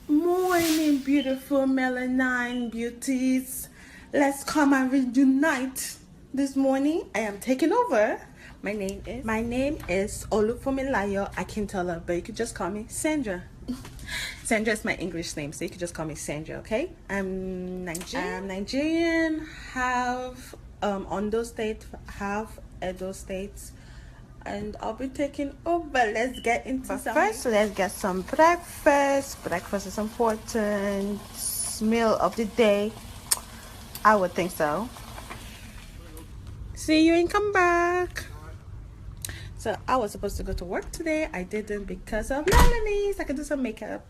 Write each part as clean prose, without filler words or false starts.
Morning, beautiful melanin beauties. Let's come and reunite. This morning, I am taking over. My name is Olufumilayo Akintola, but you could just call me Sandra. Sandra is my English name, so you could just call me Sandra, okay? I'm Nigerian, half Ondo State, half Edo State, and I'll be taking over. Let's get into some. First, let's get some breakfast. Breakfast is important. Meal of the day. I would think so. See you and come back. So I was supposed to go to work today. I didn't because of Melanie. So I could do some makeup.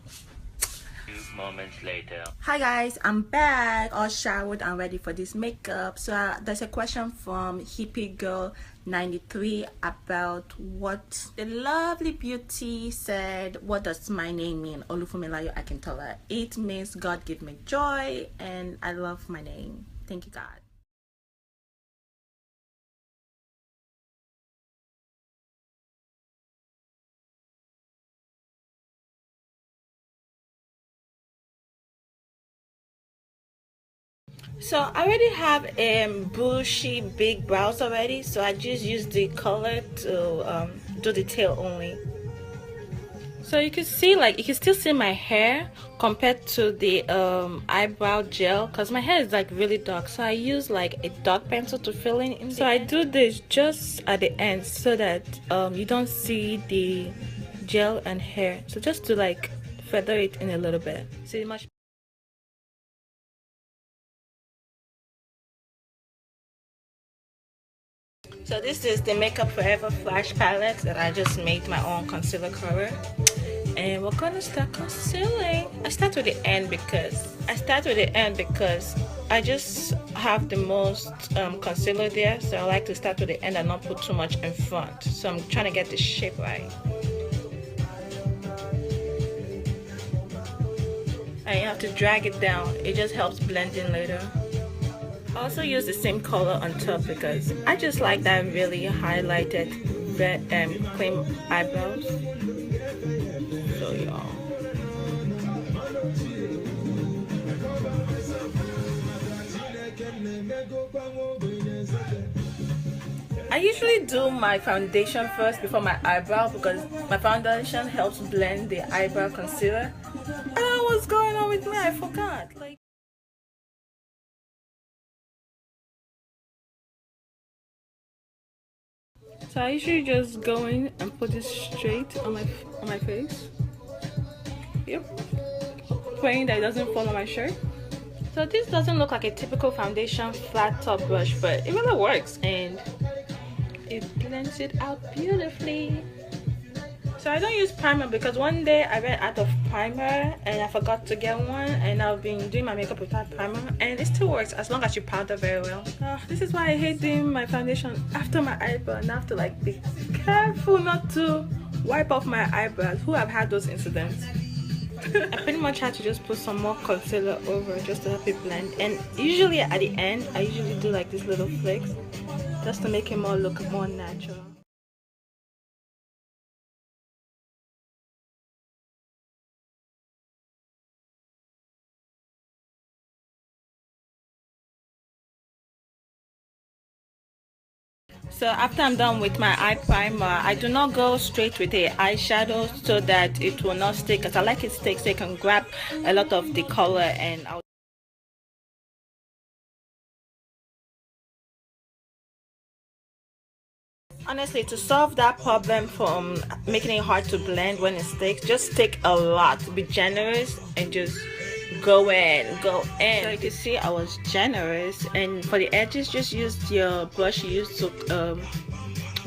Moments later. Hi guys, I'm back, all showered and ready for this makeup. So there's a question from Hippie Girl 93 about what the lovely beauty said. What does my name mean? Olufumilayo Akintola. It means God give me joy, and I love my name. Thank you, God. So I already have bushy big brows already, so I just use the color to do the tail only. So you can see, like, you can still see my hair compared to the eyebrow gel, because my hair is like really dark, so I use like a dark pencil to fill in so I do this just at the end so that you don't see the gel and hair, so just to like feather it in a little bit. See much. So this is the Makeup Forever Flash palette that I just made my own concealer color, and we're gonna start concealing. I start with the end because I just have the most concealer there, so I like to start with the end and not put too much in front. So I'm trying to get the shape right, and you have to drag it down. It just helps blend in later. I also use the same color on top because I just like that really highlighted cream eyebrows. So y'all, I usually do my foundation first before my eyebrow because my foundation helps blend the eyebrow concealer. I don't know what's going on with me, I forgot. So I usually just go in and put it straight on my face. Yep. Praying that it doesn't fall on my shirt. So this doesn't look like a typical foundation flat top brush, but it really works and it blends it out beautifully. So I don't use primer because one day I ran out of primer and I forgot to get one, and I've been doing my makeup without primer and it still works as long as you powder very well. This is why I hate doing my foundation after my eyebrow, and I have to like be careful not to wipe off my eyebrows. Who have had those incidents? I pretty much had to just put some more concealer over just to help it blend, and usually at the end I usually do like these little flakes just to make it look more natural. So after I'm done with my eye primer, I do not go straight with the eyeshadow so that it will not stick, because I like it stick so it can grab a lot of the color. And honestly, to solve that problem from making it hard to blend when it sticks, just take a lot, be generous and just go in. So you can see I was generous, and for the edges just use your brush you use to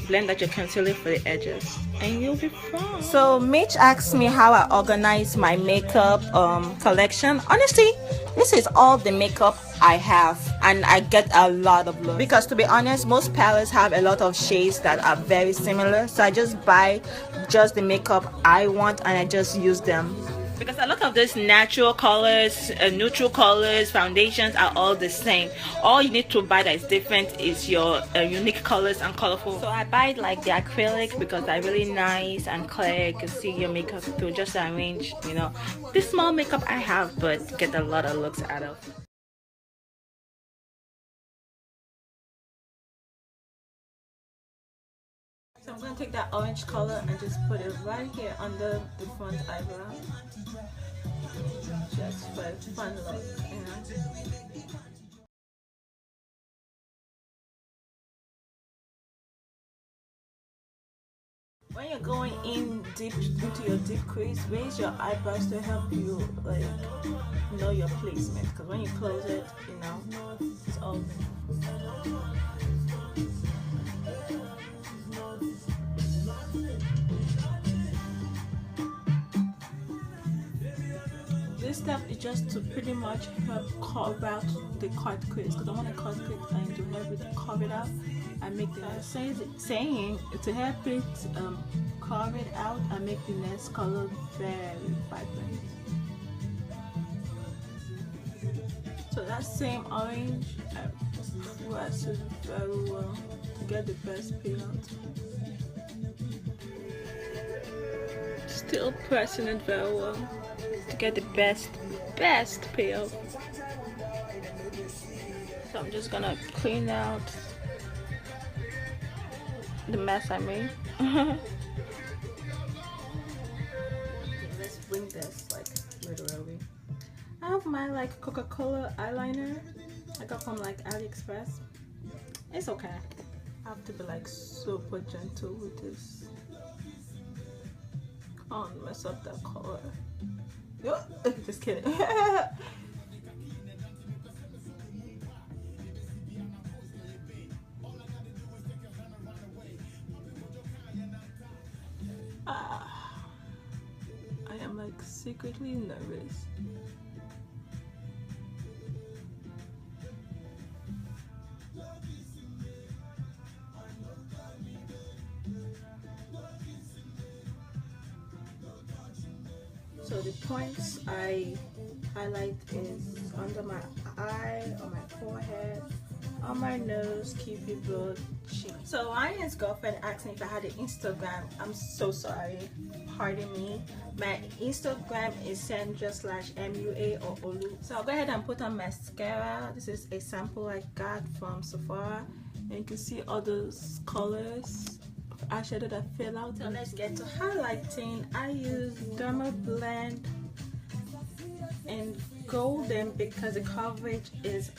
blend out your concealer for the edges and you'll be fine. So Mitch asked me how I organize my makeup collection. Honestly, this is all the makeup I have, and I get a lot of looks because, to be honest, most palettes have a lot of shades that are very similar, so I just buy just the makeup I want and I just use them. because a lot of these natural colors, neutral colors, foundations are all the same. All you need to buy that is different is your unique colors and colorful. So I buy like the acrylic because they're really nice and clear. You can see your makeup through, just arrange, you know, this small makeup I have, but get a lot of looks out of. So I'm going to take that orange color and just put it right here under the front eyebrow. Just for a fun look, you know. When you're going in deep into your deep crease, raise your eyebrows to help you like know your placement. Because when you close it, you know, it's all. This step is just to pretty much help carve out the cut crease, because I want to cut crease and to help it carve it out and make the saying to help it carve it out and make the next color very vibrant. So that same orange, I press it very well to get the best payout. Still pressing it very well to get the best payoff. So I'm just gonna clean out the mess I made. Let's bring this like literally. I have my like Coca-Cola eyeliner I got from like AliExpress. It's okay. I have to be like super gentle with this. Oh, mess up that color. Just kidding. I am like secretly nervous. So the points I highlight is under my eye, on my forehead, on my nose, cupid bow, chin. So Ryan's girlfriend asked me if I had an Instagram. I'm so sorry, pardon me. My Instagram is Sandra/MUA or Olu. So I'll go ahead and put on mascara. This is a sample I got from Sephora, and you can see all those colors eyeshadow that fell out. So let's get to highlighting. I use Derma Blend and Golden because the coverage is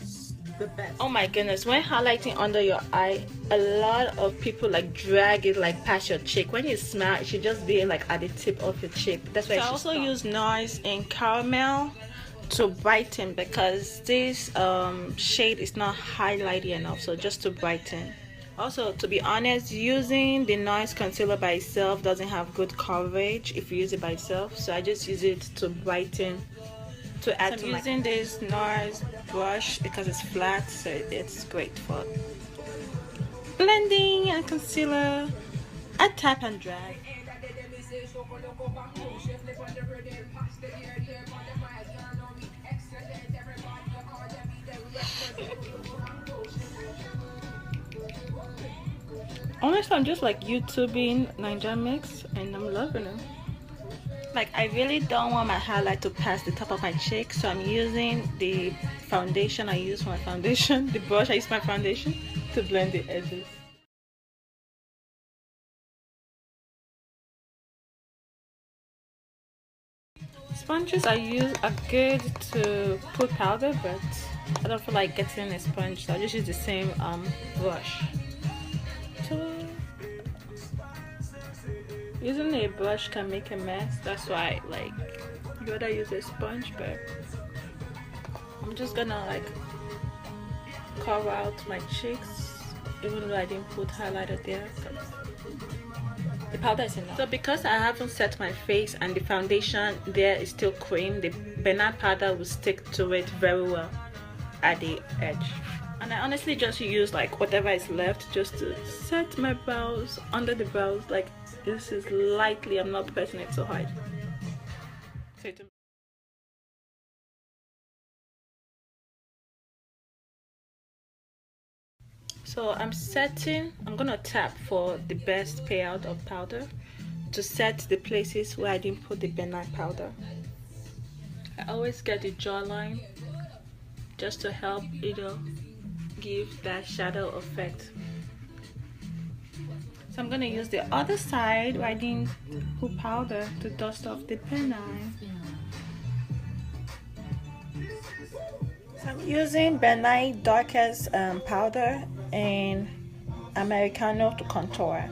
the best. Oh my goodness, when highlighting under your eye, a lot of people like drag it like past your cheek. When you smile, it should just be like at the tip of your cheek. That's why I also use Noise and Caramel to brighten, because this shade is not highlighty enough, so just to brighten. Also, to be honest, using the Noise concealer by itself doesn't have good coverage if you use it by itself, so I just use it to brighten, to add. I'm using this Noise brush because it's flat, so it's great for blending and concealer. I tap and drag. Honestly, I'm just like YouTubing Ninja Mix and I'm loving it. Like, I really don't want my highlight to pass the top of my cheek, so I'm using the foundation I use for my foundation, the brush I use for my foundation, to blend the edges. Sponges I use are good to put powder, but I don't feel like getting a sponge, so I just use the same brush. Using a brush can make a mess, that's why like you rather use a sponge, but I'm just gonna like cover out my cheeks even though I didn't put highlighter there because the powder is enough. So because I haven't set my face and the foundation there is still cream, the Bernard powder will stick to it very well at the edge. And I honestly just use like whatever is left just to set my brows, under the brows, like this is lightly, I'm not pressing it so hard. say to me. So I'm gonna tap for the best payout of powder to set the places where I didn't put the benign powder. I always get the jawline just to help, give that shadow effect. So I'm gonna use the other side where I didn't put powder to dust off the benign. So I'm using benign darkest powder and Americano to contour.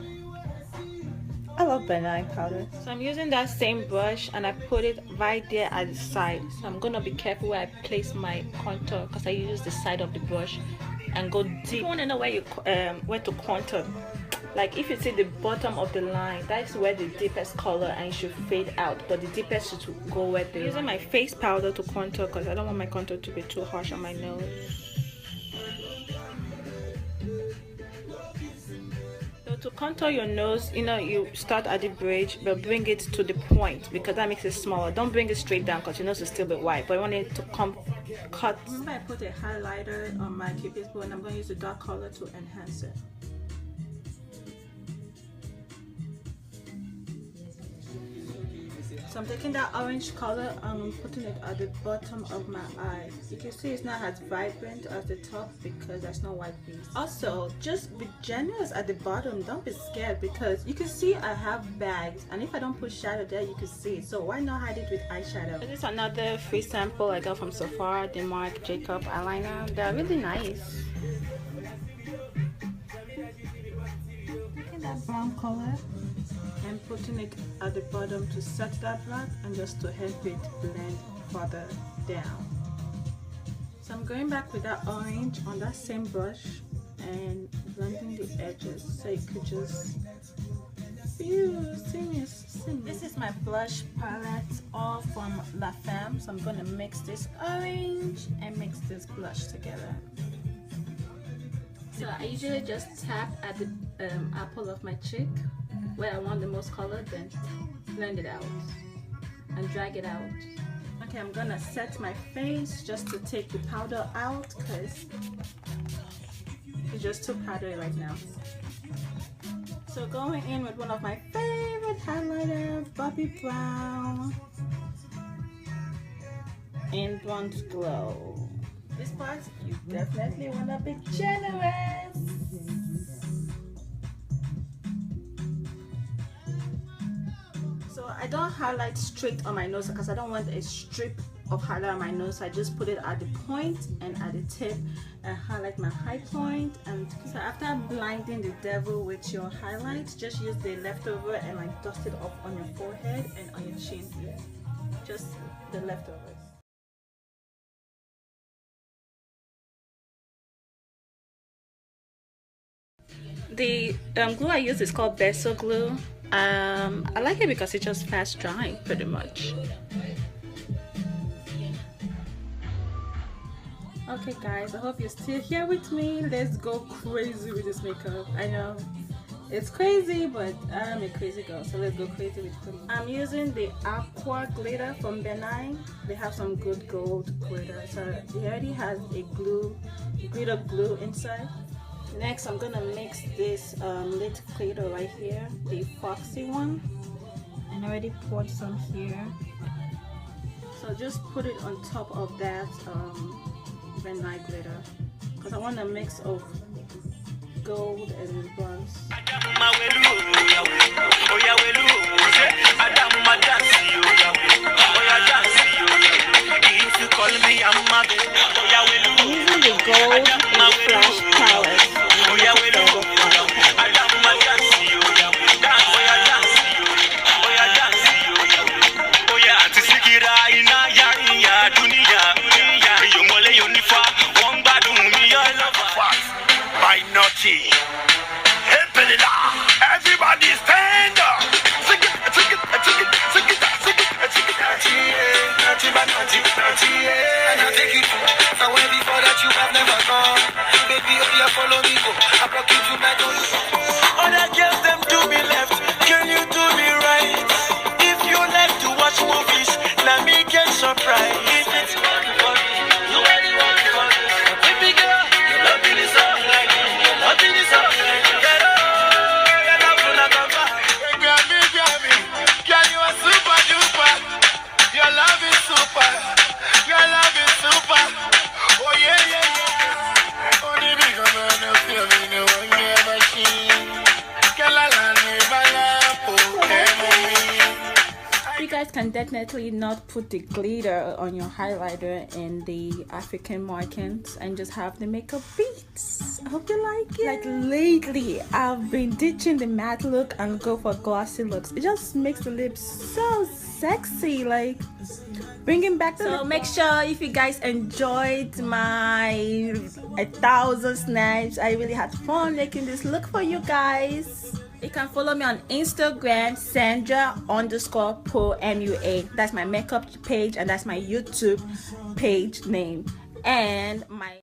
I love benign powder. So I'm using that same brush and I put it right there at the side. So I'm gonna be careful where I place my contour because I use the side of the brush and go deep. If you want to know where to contour, like if you see the bottom of the line, that's where the deepest color and it should fade out, but the deepest should go where the... I'm using my face powder to contour because I don't want my contour to be too harsh on my nose. So to contour your nose, you start at the bridge but bring it to the point because that makes it smaller. Don't bring it straight down because your nose is still a bit wide, but I want it to cut. Remember I put a highlighter on my cupid's bow and I'm going to use the dark color to enhance it. So I'm taking that orange color and I'm putting it at the bottom of my eye. You can see it's not as vibrant as the top because there's no white piece. Also, just be generous at the bottom. Don't be scared because you can see I have bags and if I don't put shadow there you can see it. So why not hide it with eyeshadow? This is another free sample I got from Sephora, the Marc Jacob eyeliner. They're really nice. Taking that brown color and putting it at the bottom to set that black and just to help it blend further down. So I'm going back with that orange on that same brush and blending the edges so you could just see. This is my blush palette all from La Femme, so I'm going to mix this orange and mix this blush together. So I usually just tap at the apple of my cheek where I want the most color, then blend it out and drag it out. Okay, I'm gonna set my face just to take the powder out because it's just too powdery right now. So going in with one of my favorite highlighter, Bobbi Brown in Bronze Glow. This part, you definitely wanna be generous. I don't highlight straight on my nose because I don't want a strip of highlight on my nose, so I just put it at the point and at the tip and highlight my high point. And so after blinding the devil with your highlight, just use the leftover and like dust it up on your forehead and on your chin. Just the leftovers. The glue I use is called Beso glue. I like it because it's just fast drying pretty much. Okay guys, I hope you're still here with me. Let's go crazy with this makeup. I know it's crazy, but I'm a crazy girl, so let's go crazy with it. I'm using the aqua glitter from Benign. They have some good gold glitter, so it already has a glitter glue inside. Next, I'm gonna mix this lit glitter right here, the Foxy one, and I already poured some here. So just put it on top of that Van Dyke glitter because I want a mix of gold and bronze. I'm using the gold in the flash palette. Everybody stand up. And I'll take you to somewhere before that you have never gone. Baby, if you follow me, go. I'll rock you tonight. Other girls, them do me left. Can you do me right? If you like to watch movies, let me pride. If it's working for me, you are the one for me. But baby girl, your loving is all like me. Your loving is all like me. Get up, come back. Grab me. Girl, you are super duper. Your love is super. Your love is super. Oh yeah. Only big man of feeling the one you machine. Girl, I love me, my love. You guys can definitely not put the glitter on your highlighter and the African markings and just have the makeup beads. I hope you like it. Like lately, I've been ditching the matte look and go for glossy looks. It just makes the lips so sexy, like bringing back the so make sure if you guys enjoyed my 1,000 snaps. I really had fun making this look for you guys. You can follow me on Instagram, Sandra_Pro MUA. That's my makeup page and that's my YouTube page name. And my